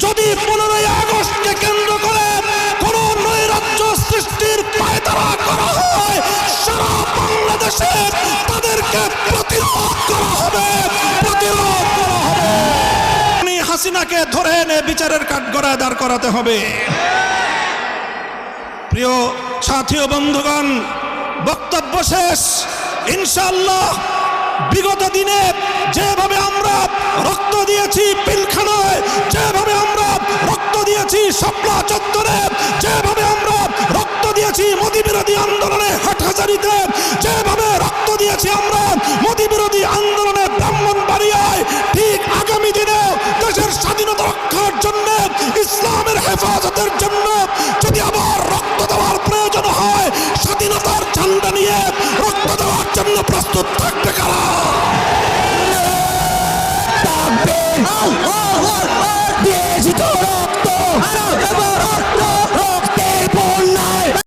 যদি 15ই আগস্টকে কেন্দ্র করে কোন নৈরাজ্য সৃষ্টির পায়তারা করা হয়, সারা বাংলাদেশে তাদেরকে প্রতিরোধ করা হবে। হাসিনাকে ধরে এনে বিচারের কাঠগড়ায় দাঁড় করাতে হবে। প্রিয় সাথী ও বন্ধুগণ, বক্তব্য শেষ। ইনশাআল্লাহ বিগত দিনে যেভাবে আমরা রক্ত দিয়েছি পিলখানায়, যেভাবে আমরা রক্ত দিয়েছি শাপলা চত্বরে, যেভাবে আমরা রক্ত দিয়েছি মোদি বিরোধী আন্দোলনে হাটহাজারীতে, যেভাবে রক্ত দিয়েছি আমরা মোদি বিরোধী আন্দোলনে ব্রাহ্মণবাড়িয়ায়, ঠিক আগামী দিনে দেশের স্বাধীনতা রক্ষার জন্য, ইসলামের হেফাজতের জন্য যদি আবার রক্ত দেওয়ার প্রয়োজন হয়, স্বাধীনতার ঝান্ডা নিয়ে রক্ত দেওয়ার জন্য প্রস্তুত থাকবে কারা? আল্লাহু আকবার।